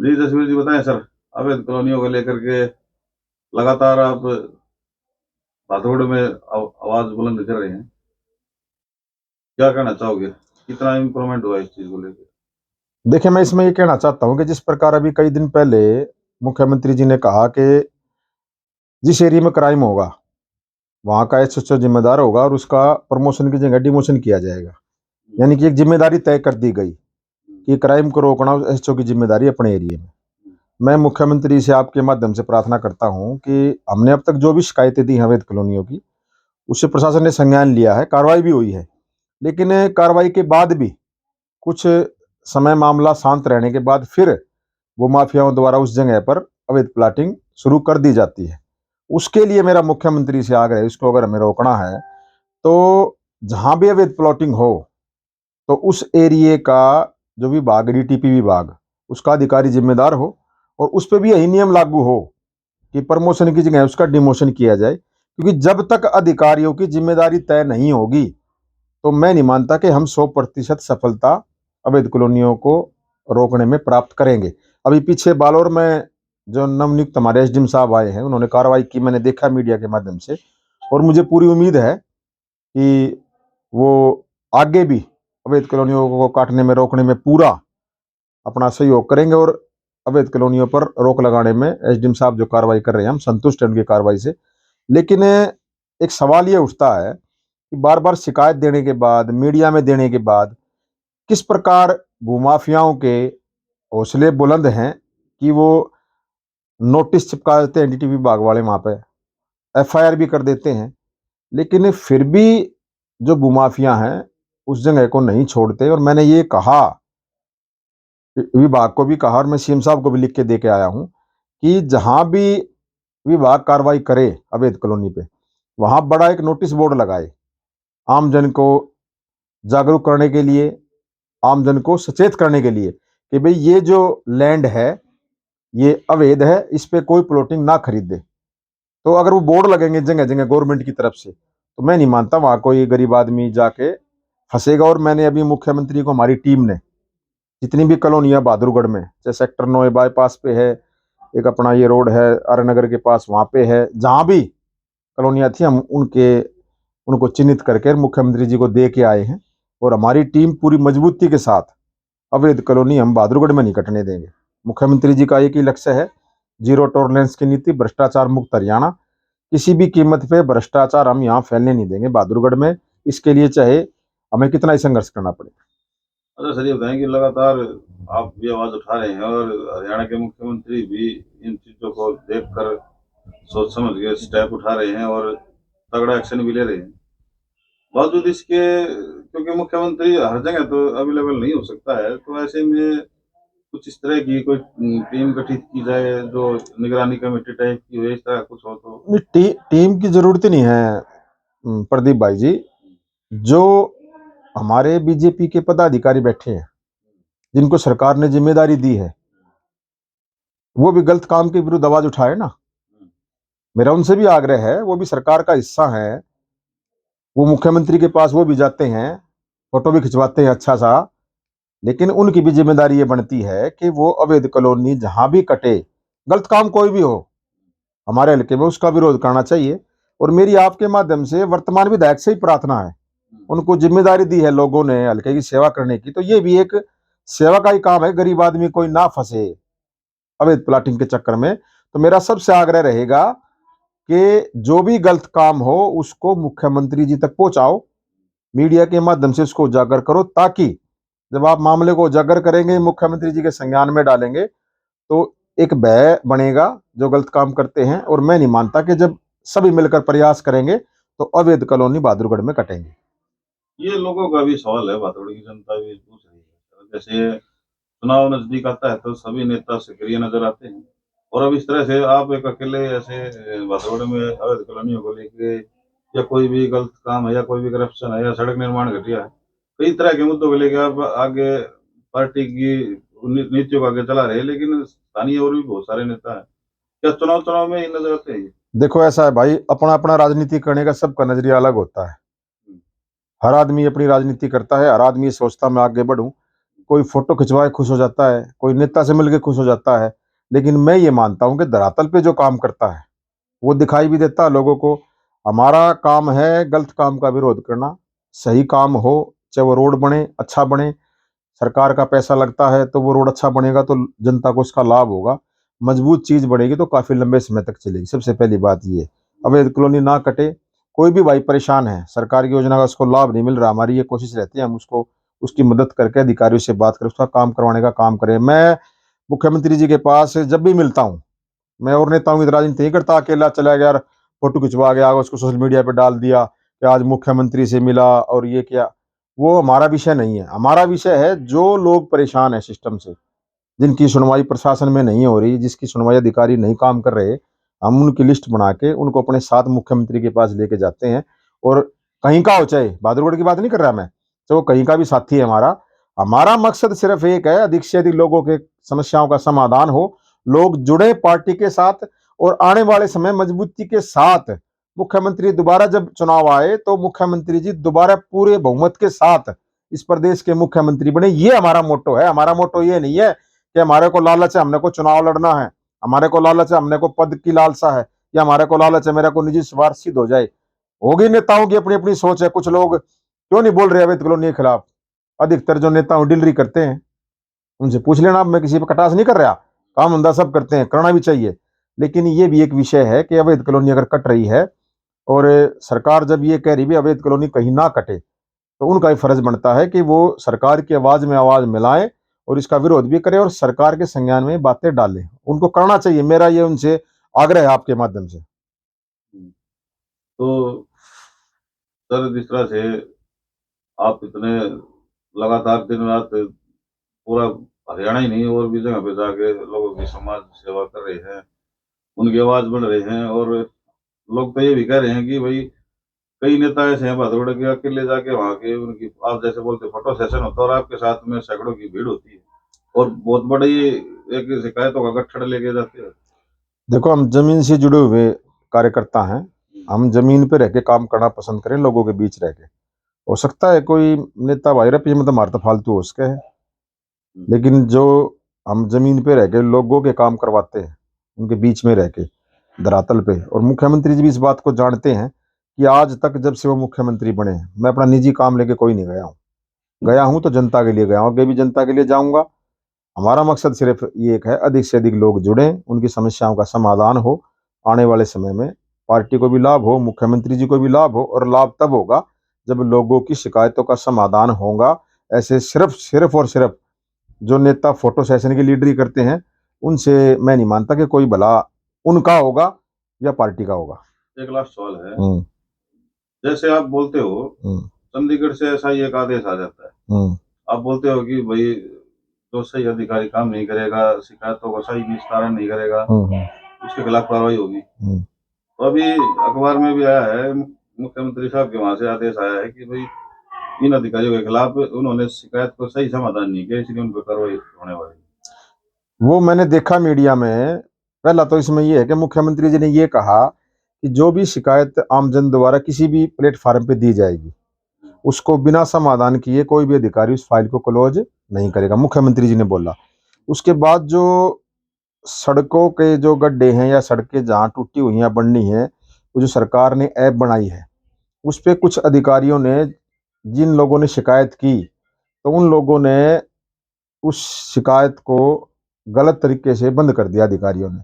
जी जसवीर जी बताएं सर। अवैध कॉलोनियों को लेकर के लगातार आप भादौड़ में आवाज बुलंद कर रहे हैं, क्या कहना चाहोगे? कितना इम्प्रूवमेंट हुआ इस चीज को लेकर? देखिए, मैं इसमें ये कहना चाहता हूँ कि जिस प्रकार अभी कई दिन पहले मुख्यमंत्री जी ने कहा कि जिस एरिया में क्राइम होगा वहां का एसएचओ जिम्मेदार होगा और उसका प्रमोशन की जगह डिमोशन किया जाएगा। यानी कि एक जिम्मेदारी तय कर दी गई कि क्राइम को रोकना एसएचओ की जिम्मेदारी अपने एरिया में। मैं मुख्यमंत्री से आपके माध्यम से प्रार्थना करता हूं कि हमने अब तक जो भी शिकायतें दी हैं अवैध कॉलोनियों की, उससे प्रशासन ने संज्ञान लिया है, कार्रवाई भी हुई है। लेकिन कार्रवाई के बाद भी कुछ समय मामला शांत रहने के बाद फिर वो माफियाओं द्वारा उस जगह पर अवैध प्लाटिंग शुरू कर दी जाती है। उसके लिए मेरा मुख्यमंत्री से आग्रह है, इसको अगर हमें रोकना है तो जहां भी अवैध प्लॉटिंग हो तो उस एरिए का जो विभाग, डीटीपी विभाग, उसका अधिकारी जिम्मेदार हो और उस पर भी यही नियम लागू हो कि प्रमोशन की जगह उसका डिमोशन किया जाए। क्योंकि जब तक अधिकारियों की जिम्मेदारी तय नहीं होगी तो मैं नहीं मानता कि हम 100% सफलता अवैध कॉलोनियों को रोकने में प्राप्त करेंगे। अभी पीछे बालोर में जो नवनियुक्त हमारे एसडीएम साहब आए हैं, उन्होंने कार्रवाई की, मैंने देखा मीडिया के माध्यम से, और मुझे पूरी उम्मीद है कि वो आगे भी अवैध कॉलोनियों को काटने में, रोकने में पूरा अपना सहयोग करेंगे। और अवैध कॉलोनियों पर रोक लगाने में एसडीएम साहब जो कार्रवाई कर रहे हैं, हम संतुष्ट हैं उनकी कार्रवाई से। लेकिन एक सवाल ये उठता है कि बार बार शिकायत देने के बाद, मीडिया में देने के बाद, किस प्रकार भूमाफियाओं के हौसले बुलंद हैं कि वो नोटिस चिपका देते हैं डीटीपी विभाग वाले, वहां पे एफआईआर भी कर देते हैं, लेकिन फिर भी जो भूमाफिया हैं उस जगह को नहीं छोड़ते। और मैंने ये कहा, विभाग को भी कहा और मैं सीएम साहब को भी लिख के दे के आया हूं कि जहां भी विभाग कार्रवाई करे अवैध कॉलोनी पे, वहां बड़ा एक नोटिस बोर्ड लगाए, आम जन को जागरूक करने के लिए, आम जन को सचेत करने के लिए कि भाई ये जो लैंड है ये अवैध है, इस पे कोई प्लॉटिंग ना खरीदे। तो अगर वो बोर्ड लगेंगे जगह जगह गवर्नमेंट की तरफ से, तो मैं नहीं मानता वहां कोई गरीब आदमी जाके फंसेगा। और मैंने अभी मुख्यमंत्री को, हमारी टीम ने, जितनी भी कॉलोनियां बहादुरगढ़ में, जैसे सेक्टर 9 बाईपास पे है, एक अपना ये रोड है आर्यनगर के पास, वहां पे है, जहां भी कॉलोनियां थी हम उनको चिन्हित करके मुख्यमंत्री जी को दे के आए हैं। और हमारी टीम पूरी मजबूती के साथ अवैध कॉलोनी हम बहादुरगढ़ में नहीं कटने देंगे। मुख्यमंत्री जी का एक ही लक्ष्य है, जीरो टॉलरेंस की नीति, भ्रष्टाचार मुक्त हरियाणा। किसी भी कीमत पे भ्रष्टाचार हम यहाँ फैलने नहीं देंगे बहादुरगढ़ में, इसके लिए चाहे हमें कितना ही संघर्ष करना पड़े। अच्छा सर, ये बताएं कि लगातार आप भी आवाज उठा रहे हैं और हरियाणा के मुख्यमंत्री भी इन चीजों को देखकर सोच समझ के स्टेप उठा रहे हैं और तगड़ा एक्शन भी ले रहे हैं। बावजूद इसके, क्योंकि मुख्यमंत्री हर जगह तो अवेलेबल नहीं हो सकता है, तो ऐसे में कुछ इस तरह की कोई टीम गठित की जाए जो निगरानी कमेटी टाइप की हो, इस तरह कुछ हो तो। टीम की जरूरत ही नहीं है प्रदीप भाई जी। जो हमारे बीजेपी के पदाधिकारी बैठे हैं, जिनको सरकार ने जिम्मेदारी दी है, वो भी गलत काम के विरुद्ध आवाज उठाए ना। मेरा उनसे भी आग्रह है, वो भी सरकार का हिस्सा है, वो मुख्यमंत्री के पास वो भी जाते हैं, फोटो भी खिंचवाते हैं अच्छा सा। लेकिन उनकी भी जिम्मेदारी ये बनती है कि वो अवैध कॉलोनी जहां भी कटे, गलत काम कोई भी हो हमारे हल्के में, उसका विरोध करना चाहिए। और मेरी आपके माध्यम से वर्तमान विधायक से ही प्रार्थना है, उनको जिम्मेदारी दी है लोगों ने हल्के की सेवा करने की, तो ये भी एक सेवा का ही काम है, गरीब आदमी कोई ना फंसे अवैध प्लाटिंग के चक्कर में। तो मेरा सबसे आग्रह रहेगा कि जो भी गलत काम हो उसको मुख्यमंत्री जी तक पहुंचाओ, मीडिया के माध्यम से उसको उजागर करो, ताकि जब आप मामले को उजागर करेंगे, मुख्यमंत्री जी के संज्ञान में डालेंगे, तो एक भय बनेगा जो गलत काम करते हैं। और मैं नहीं मानता कि जब सभी मिलकर प्रयास करेंगे तो अवैध कॉलोनी बहादुरगढ़ में कटेंगे। ये लोगों का भी सवाल है, भादौड़ की जनता भी पूछ रही है। जैसे चुनाव नजदीक आता है तो सभी नेता सक्रिय नजर आते हैं, और अब इस तरह से आप एक अकेले ऐसे भादौड़ में अवैध कॉलोनियों को लेके, या कोई भी गलत काम है, या कोई भी करप्शन है, या सड़क निर्माण घटिया है, कई तरह के मुद्दों को लेकर आप आगे पार्टी की नीतियों को आगे चला रहे हैं, लेकिन स्थानीय और भी बहुत सारे नेता हैं, क्या चुनाव चुनाव में ही नजर आते हैं? देखो, ऐसा है भाई, अपना अपना राजनीति करने का सबका नजरिया अलग होता है। हर आदमी अपनी राजनीति करता है, हर आदमी सोचता मैं आगे बढ़ूं। कोई फोटो खिंचवाए खुश हो जाता है, कोई नेता से मिलके खुश हो जाता है, लेकिन मैं ये मानता हूं कि धरातल पे जो काम करता है वो दिखाई भी देता है लोगों को। हमारा काम है गलत काम का विरोध करना, सही काम हो, चाहे वो रोड बने, अच्छा बने, सरकार का पैसा लगता है तो वो रोड अच्छा बनेगा तो जनता को उसका लाभ होगा, मजबूत चीज बनेगी तो काफी लंबे समय तक चलेगी। सबसे पहली बात ये, अवैध कॉलोनी ना कटे। कोई भी भाई परेशान है, सरकार की योजना का उसको लाभ नहीं मिल रहा, हमारी ये कोशिश रहती है हम उसको उसकी मदद करके अधिकारियों से बात करें, उसका काम करवाने का काम करें। मैं मुख्यमंत्री जी के पास जब भी मिलता हूँ, मैं और नेताओं की राजनीति नहीं करता, अकेला चला गया, फोटो खिंचवा गया, उसको सोशल मीडिया पे डाल दिया कि आज मुख्यमंत्री से मिला और ये किया। वो हमारा विषय नहीं है। हमारा विषय है जो लोग परेशान है सिस्टम से, जिनकी सुनवाई प्रशासन में नहीं हो रही, जिसकी सुनवाई अधिकारी नहीं काम कर रहे, हम उनकी लिस्ट बना के उनको अपने साथ मुख्यमंत्री के पास लेके जाते हैं। और कहीं का हो, चाहे बहादुरगढ़ की बात नहीं कर रहा मैं, तो वो कहीं का भी साथी है हमारा। हमारा मकसद सिर्फ एक है, अधिक से अधिक लोगों के समस्याओं का समाधान हो, लोग जुड़े पार्टी के साथ, और आने वाले समय मजबूती के साथ मुख्यमंत्री दोबारा जब चुनाव आए तो मुख्यमंत्री जी दोबारा पूरे बहुमत के साथ इस प्रदेश के मुख्यमंत्री बने। ये हमारा मोटो है। हमारा मोटो ये नहीं है कि हमारे को लालच है हमने को चुनाव लड़ना है, हमारे को लालच है हमने को पद की लालसा है, या हमारे को लालच है मेरे को निजी स्वार्थ सिद्ध हो जाए। होगी नेताओं की अपनी अपनी सोच है। कुछ लोग क्यों नहीं बोल रहे अवैध कॉलोनी के खिलाफ? अधिकतर जो नेता डिलरी करते हैं उनसे पूछ लेना। मैं किसी पर कटास नहीं कर रहा, काम धंधा सब करते हैं, करना भी चाहिए, लेकिन ये भी एक विषय है कि अवैध कॉलोनी अगर कट रही है और सरकार जब ये कह रही है अवैध कॉलोनी कहीं ना कटे, तो उनका ही फर्ज बनता है कि वो सरकार की आवाज में आवाज मिलाएं और इसका विरोध भी करें और सरकार के संज्ञान में बातें डालें। उनको करना चाहिए, मेरा ये उनसे आग्रह है आपके माध्यम से। तो सर, जिस तरह से आप इतने लगातार दिन रात पूरा हरियाणा ही नहीं और भी जगह पे जाके लोगों की समाज सेवा कर रहे हैं, उनकी आवाज बन रहे हैं, और लोग तो ये भी कह रहे हैं कि भाई कई नेता ऐसे हैं भादौड़ के अकेले जाके वहां के उनकी आप जैसे बोलते फोटो सेशन होता है और आपके साथ में सैकड़ों की भीड़ होती है और बहुत बड़ी एक शिकायतों का गट्ठर लेके जाते हैं। देखो, हम जमीन से जुड़े हुए कार्यकर्ता हैं, हम जमीन पे रह के काम करना पसंद करें, लोगों के बीच रह के। हो सकता है कोई नेता भाई रपी मतलब मारता फालतू हो सके है, लेकिन जो हम जमीन पे रह के लोगों के काम करवाते हैं, उनके बीच में रह के धरातल पे, और मुख्यमंत्री जी भी इस बात को जानते हैं कि आज तक जब से वो मुख्यमंत्री बने मैं अपना निजी काम लेके कोई नहीं गया हूँ। गया हूँ तो जनता के लिए गया हूँ, आगे भी जनता के लिए जाऊंगा। हमारा मकसद सिर्फ ये एक है, अधिक से अधिक लोग जुड़ें, उनकी समस्याओं का समाधान हो, आने वाले समय में पार्टी को भी लाभ हो, मुख्यमंत्री जी को भी लाभ हो, और लाभ तब होगा जब लोगों की शिकायतों का समाधान होगा। ऐसे सिर्फ सिर्फ और सिर्फ जो नेता फोटो सेशन की लीडरी करते हैं, उनसे मैं नहीं मानता कि कोई भला उनका होगा या पार्टी का होगा। एक लास्ट सवाल है, जैसे आप बोलते हो चंडीगढ़ से ऐसा ही एक आदेश आ जाता है, आप बोलते हो कि भाई जो सही अधिकारी काम नहीं करेगा, शिकायतों का सही निस्तारण नहीं करेगा, उसके खिलाफ कार्रवाई होगी। तो अभी अखबार में भी आया है, मुख्यमंत्री साहब के वहां से आदेश आया है कि भाई इन अधिकारियों के खिलाफ उन्होंने शिकायत को सही समाधान नहीं किया, इसलिए उन पर कार्रवाई होने वाली। वो मैंने देखा मीडिया में। पहला तो इसमें ये है कि मुख्यमंत्री जी ने ये कहा कि जो भी शिकायत आमजन द्वारा किसी भी प्लेटफार्म पे दी जाएगी उसको बिना समाधान किए कोई भी अधिकारी उस फाइल को क्लोज नहीं करेगा, मुख्यमंत्री जी ने बोला। उसके बाद जो सड़कों के जो गड्ढे हैं या सड़कें जहाँ टूटी हुई हैं बननी है, वो जो सरकार ने ऐप बनाई है उस पर कुछ अधिकारियों ने, जिन लोगों ने शिकायत की, तो उन लोगों ने उस शिकायत को गलत तरीके से बंद कर दिया। अधिकारियों ने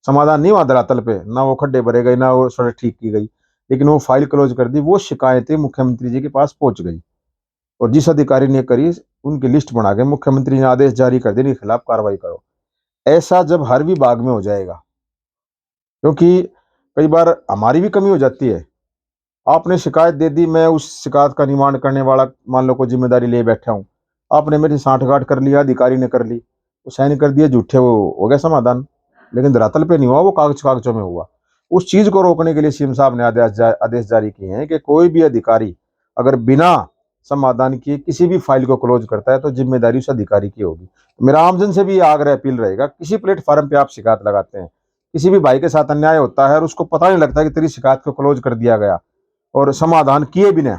समाधान नहीं हुआ धरातल पे, ना वो खड्डे भरे गए, ना वो सड़क ठीक की गई, लेकिन वो फाइल क्लोज कर दी। वो शिकायतें मुख्यमंत्री जी के पास पहुंच गई और जिस अधिकारी ने करी उनकी लिस्ट बना के मुख्यमंत्री ने आदेश जारी कर दिया, इनके खिलाफ कार्रवाई करो। ऐसा जब हर विभाग में हो जाएगा, क्योंकि कई बार हमारी भी कमी हो जाती है। आपने शिकायत दे दी, मैं उस शिकायत का निवारण करने वाला मान लो को जिम्मेदारी ले बैठा हूँ, आपने मेरी सांठगांठ कर लिया, अधिकारी ने कर ली, वो साइन कर दिया झूठे, वो हो गया समाधान, लेकिन धरातल पे नहीं हुआ, वो कागजों में हुआ। उस चीज को रोकने के लिए सीएम साहब ने आदेश जारी किए हैं कि कोई भी अधिकारी अगर बिना समाधान किए किसी भी फाइल को क्लोज करता है तो जिम्मेदारी उस अधिकारी की होगी। मेरा आमजन से भी आग्रह अपील रहेगा, किसी प्लेटफार्म पे आप शिकायत लगाते हैं, किसी भी भाई के साथ अन्याय होता है और उसको पता नहीं लगता कि तेरी शिकायत को क्लोज कर दिया गया, और समाधान किए बिना,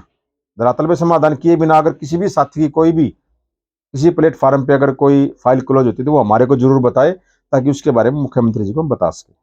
धरातल पे समाधान किए बिना अगर किसी भी साथी की कोई भी किसी प्लेटफार्म पे अगर कोई फाइल क्लोज होती है तो वो हमारे को जरूर बताए, ताकि उसके बारे में मुख्यमंत्री जी को हम बता सकें।